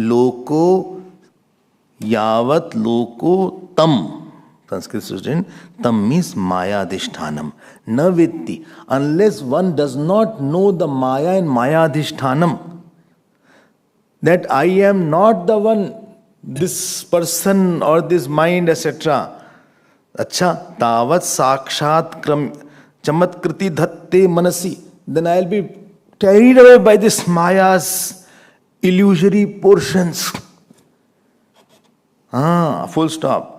[SPEAKER 2] loko tam. Sanskrit student, tam means maya adhishthanam. Na vitti. Unless one does not know the maya and maya adhishthanam, that I am not the one, this person or this mind, etc. Acha, tavat sakshat chamatkriti dhatte manasi. Then I will be carried away by this maya's illusory portions. Full stop.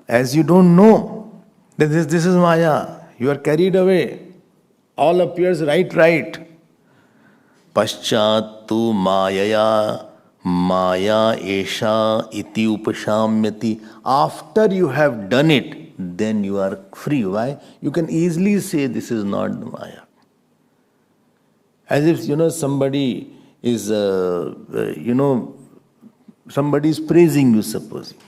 [SPEAKER 2] As you don't know that this is Maya, you are carried away. All appears right. Paschatu Mayaya Maya esha iti upashamyati. After you have done it, then you are free. Why? You can easily say this is not the Maya. As if, somebody is, somebody is praising you, supposing.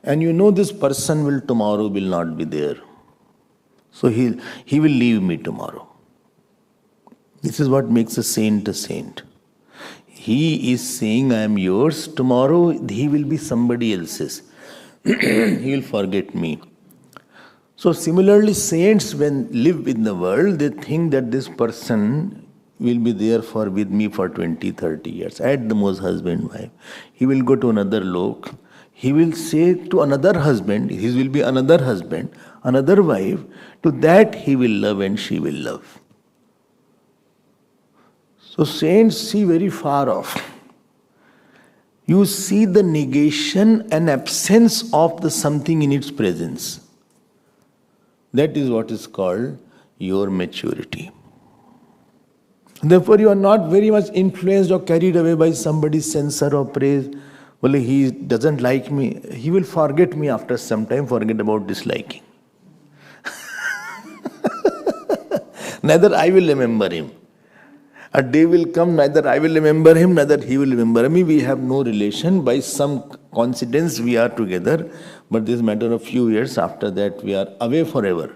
[SPEAKER 2] And this person will tomorrow will not be there. So he will leave me tomorrow. This is what makes a saint a saint. He is saying, I am yours. Tomorrow he will be somebody else's. He will forget me. So similarly, saints, when live in the world, they think that this person will be there with me for 20, 30 years. At the most, husband, wife. He will go to another lok. He will say to another husband, his will be another husband, another wife, to that he will love and she will love. So saints see very far off. You see the negation and absence of the something in its presence. That is what is called your maturity. Therefore, you are not very much influenced or carried away by somebody's censor or praise. Well, he doesn't like me. He will forget me after some time, forget about disliking. Neither I will remember him. A day will come, neither I will remember him, neither he will remember me. We have no relation. By some coincidence, we are together. But this matter of few years, after that, we are away forever.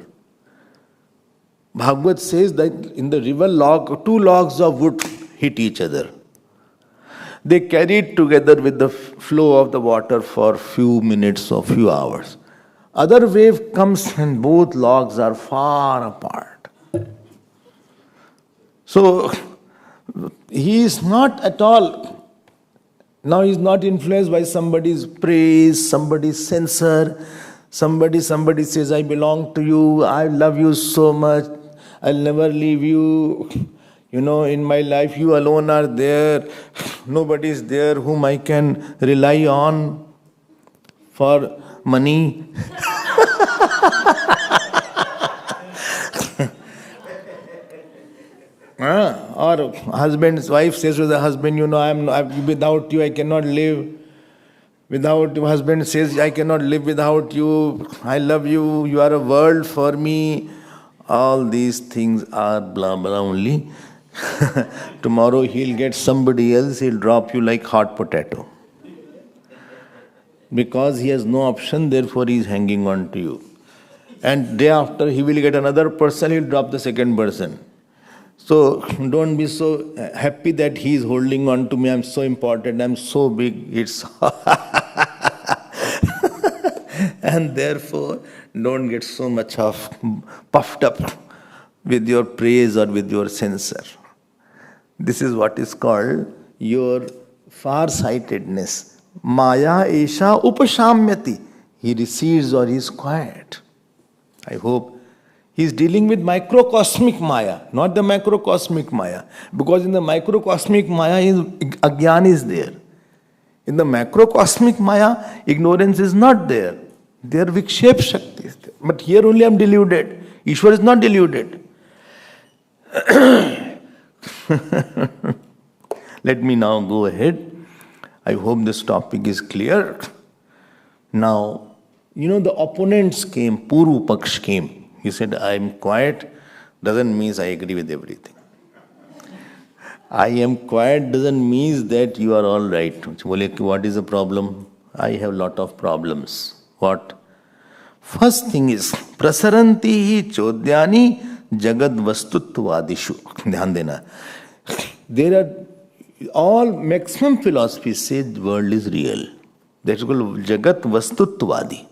[SPEAKER 2] Bhagavad says that in the river log, two logs of wood hit each other. They carried together with the flow of the water for few minutes or few hours. Other wave comes and both logs are far apart. So, he is not at all, now he is not influenced by somebody's praise, somebody's censor, somebody says, I belong to you, I love you so much, I'll never leave you, in my life you alone are there, nobody is there whom I can rely on for money. Or husband's wife says to the husband, without you I cannot live. Without husband says, I cannot live without you. I love you. You are a world for me. All these things are blah blah only. Tomorrow he'll get somebody else. He'll drop you like hot potato. Because he has no option, therefore he is hanging on to you. And day after he will get another person. He'll drop the second person. So don't be so happy that he is holding on to me. I'm so important. I'm so big. It's and therefore don't get so much of puffed up with your praise or with your censor. This is what is called your far-sightedness. Maya esha upashamyati. He recedes or he is quiet. I hope he is dealing with microcosmic Maya, not the macrocosmic Maya. Because in the microcosmic Maya, Agyan is there. In the macrocosmic Maya, ignorance is not there. There Vikshep Shakti is there. But here only I am deluded. Ishwar is not deluded. Let me now go ahead. I hope this topic is clear. Now, the opponents came, Purva Paksh came. He said, I am quiet, doesn't mean I agree with everything. I am quiet doesn't mean that you are all right. What is the problem? I have lot of problems. What? First thing is, prasaranti hi chodyani jagad vastutvadishu. Dhyan dena. There are, all maximum philosophies say the world is real. That's called jagat vastutvadi.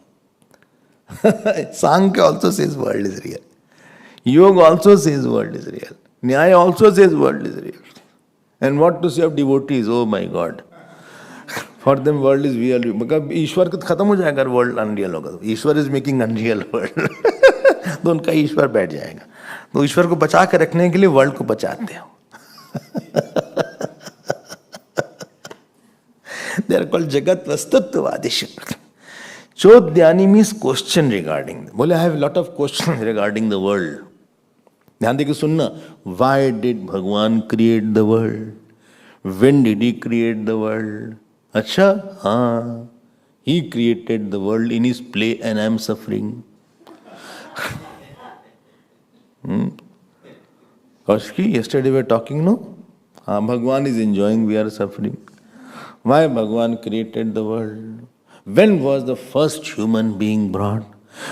[SPEAKER 2] Sankhya also says world is real. Yoga also says world is real. Nyaya also says world is real. And what to say of devotees? Oh my God. For them world is real. Because Ishwar ka khatam ho jayega, world unreal hoga. Ishwar is making unreal world. तो उनका ईश्वर बैठ जाएगा. तो ईश्वर को बचा के रखने के लिए वर्ल्ड को बचाते हो. They are called Jagat Vastutvadishu. Chodyani means question regarding. Bole, I have a lot of questions regarding the world. ध्यान देके सुनना. Why did Bhagwan create the world? When did he create the world? Acha, he created the world in his play and I am suffering. Kaushiki, yesterday we were talking, no? Bhagwan is enjoying, we are suffering. Why Bhagwan created the world? When was the first human being brought?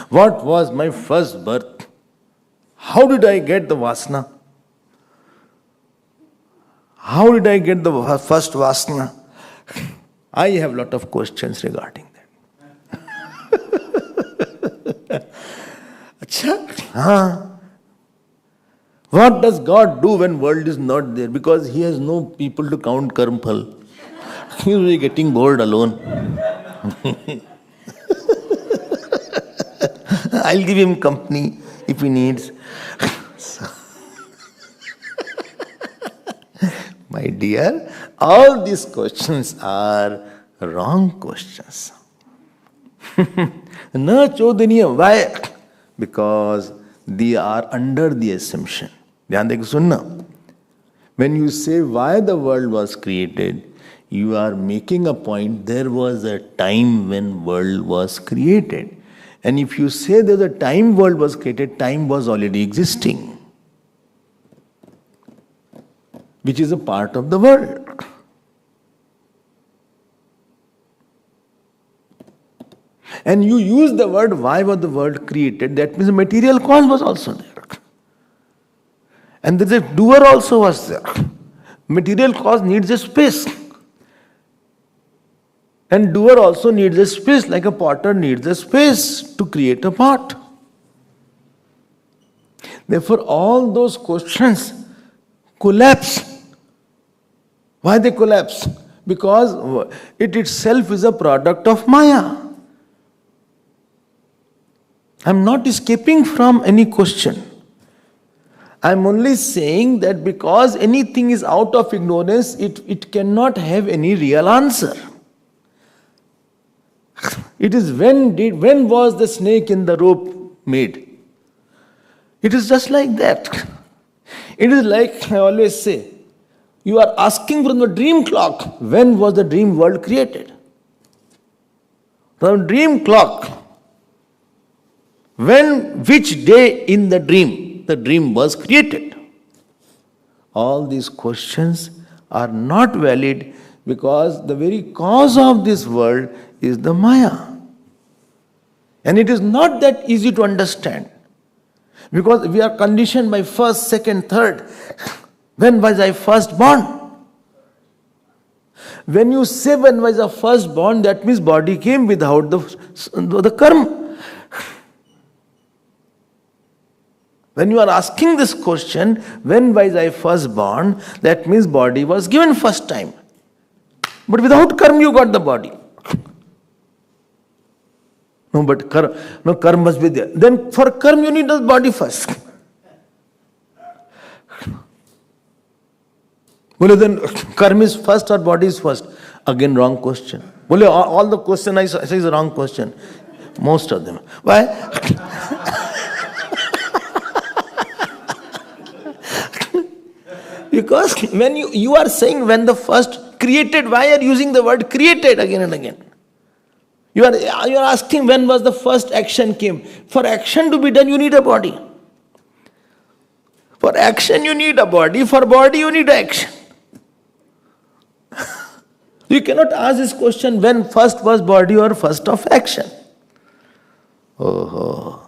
[SPEAKER 2] What was my first birth? How did I get the vasana? How did I get the first vasana? I have a lot of questions regarding that. Achha, What does God do when world is not there? Because He has no people to count karma phal. He is really getting bored alone. I'll give him company if he needs. My dear, all these questions are wrong questions. Na chodaniya. Why? Because they are under the assumption. Dhyan dekho sunna. When you say why the world was created, you are making a point. There was a time when world was created. And if you say there's a time world was created, time was already existing, which is a part of the world. And you use the word, why was the world created? That means the material cause was also there. And there's a doer also was there. Material cause needs a space. And doer also needs a space, like a potter needs a space to create a pot. Therefore, all those questions collapse. Why they collapse? Because it itself is a product of Maya. I'm not escaping from any question. I'm only saying that because anything is out of ignorance, it cannot have any real answer. It is when was the snake in the rope made? It is just like that. It is like I always say, you are asking from the dream clock, when was the dream world created? From dream clock, which day in the dream was created? All these questions are not valid because the very cause of this world is the Maya. And it is not that easy to understand. Because we are conditioned by first, second, third. When was I first born? When you say when was I first born, that means body came without the karma. When you are asking this question, when was I first born, that means body was given first time. But without karma you got the body. No, but karma must be there. Then for karma you need the body first. Well, then karma is first or body is first? Again wrong question. Well, all the question I say is a wrong question. Most of them. Why? Because when you are saying when the first created, why are you using the word created again and again? You are asking when was the first action came. For action to be done, you need a body. For action, you need a body. For body, you need action. You cannot ask this question when first was body or first of action. Oh.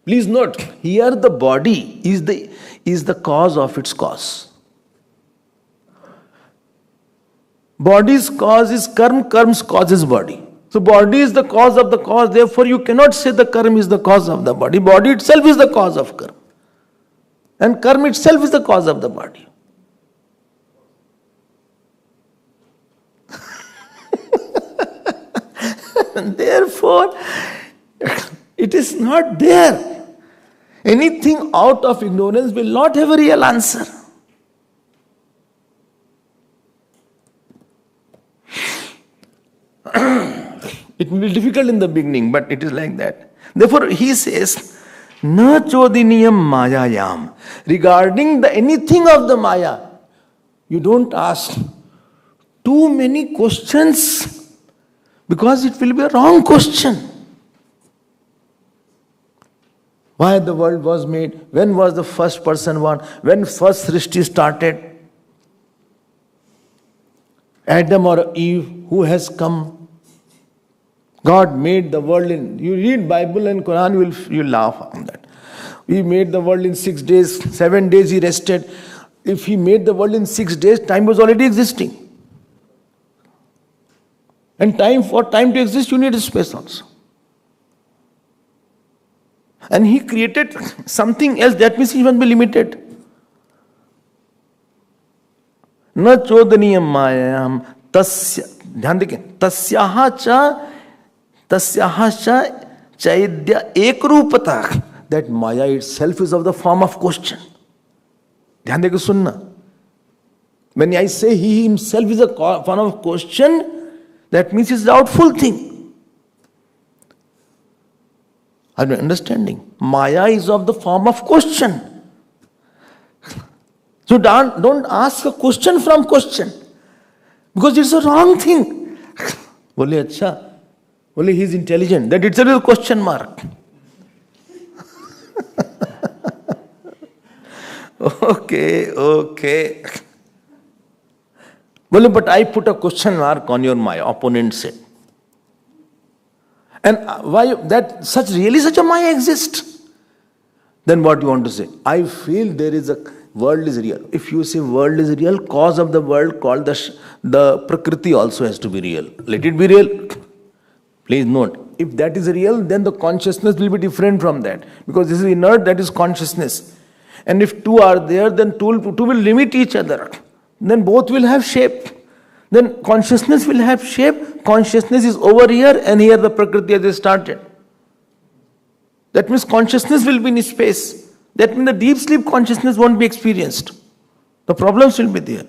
[SPEAKER 2] Please note, here the body is the cause of its cause. Body's cause is karma, karma's cause is body. So body is the cause of the cause, therefore you cannot say the karma is the cause of the body. Body itself is the cause of karma. And karma itself is the cause of the body. And therefore, it is not there. Anything out of ignorance will not have a real answer. It will be difficult in the beginning, but it is like that. Therefore, he says, Na chodiniyam mayayam. Regarding the anything of the Maya, You don't ask too many questions because it will be a wrong question. Why the world was made? When was the first person born? When first Srishti started? Adam or Eve, who has come? God made the world in, you read Bible and Quran, you'll laugh on that. He made the world in 6 days, 7 days he rested. If he made the world in 6 days, time was already existing. And for time to exist, you need a space also. And he created something else, that means he must be limited. न चोदनीय मायाम तस्य, ध्यान देखें, तस्याहा च चैद्य एक रूपता, that Maya itself is of the form of question. ध्यान देके सुनना. When I say he himself is a form of question, that means it's a doubtful thing. Are you understanding? Maya is of the form of question. So don't ask a question from question, because it's a wrong thing. Bole acha, bole he is intelligent. That itself is a question mark. Okay. Bole, but I put a question mark on your Maya, opponent said. And why that such a Maya exists? Then what you want to say? I feel there is a world is real. If you say world is real, cause of the world called the Prakriti also has to be real. Let it be real. Please note, if that is real, then the consciousness will be different from that. Because this is inert, that is consciousness. And if two are there, then two will limit each other. Then both will have shape. Then consciousness will have shape. Consciousness is over here, and here the Prakriti has started. That means consciousness will be in space. That means the deep sleep consciousness won't be experienced. The problems will be there.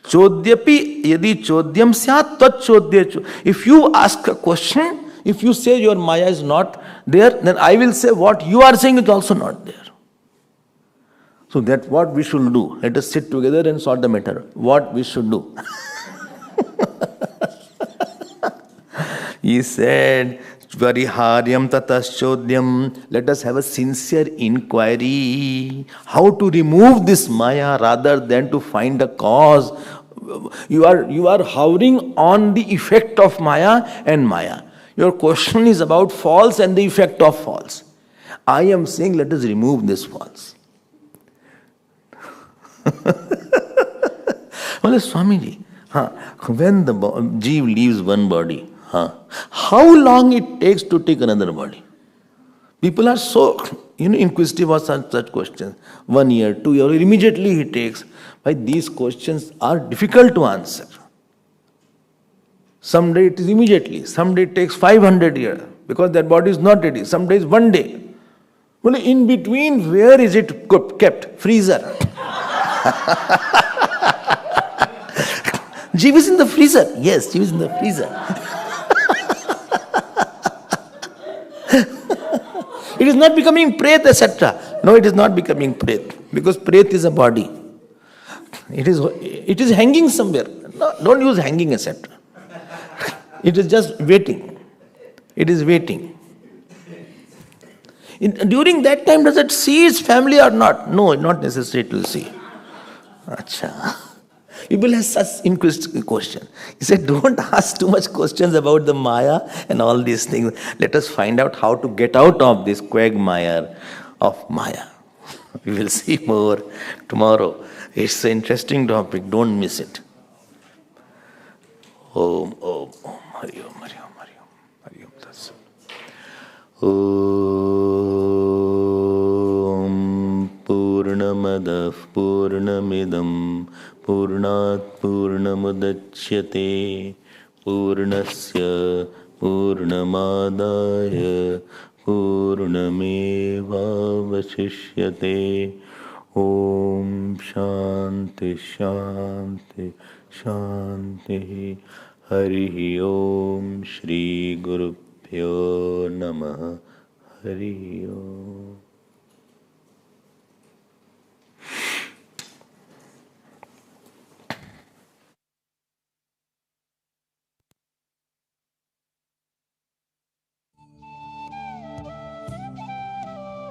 [SPEAKER 2] Chodyapi yadi chodyam syat tat chodya. If you ask a question, if you say your Maya is not there, then I will say what you are saying is also not there. So that's what we should do. Let us sit together and sort the matter. What we should do. He said, Variharyam tataschodyam. Let us have a sincere inquiry. How to remove this Maya rather than to find a cause. You are hovering on the effect of Maya and Maya. Your question is about false and the effect of false. I am saying let us remove this false. Well, Swamiji, when the Jeev leaves one body, how long it takes to take another body? People are so inquisitive of such questions. 1 year, 2 years, immediately he takes. Why these questions are difficult to answer. Someday it is immediately, someday it takes 500 years because that body is not ready. Some days 1 day. Well, in between, where is it kept? Freezer. Jeev is in the freezer. Yes, Jeev is in the freezer. It is not becoming pret, etc. No, it is not becoming pret, because pret is a body. It is hanging somewhere. No, don't use hanging, etc. It is just waiting. It is waiting. During that time, does it see its family or not? No, not necessary to see. Acha. People have such inquisitive question. He said, don't ask too much questions about the Maya and all these things. Let us find out how to get out of this quagmire of Maya. We will see more tomorrow. It's an interesting topic. Don't miss it. Om, Om, Om, Hari Om, Hari Om, Hari Om, Hari Om, Tatsat. Om Purnamadav Purnamidam Purnat Purnamudachyate Purnasya Purnamadaya Purnamevavashishyate. Om Shanti Shanti Shanti. Hari Om Shri Gurubhyo Namaha. Hari Om.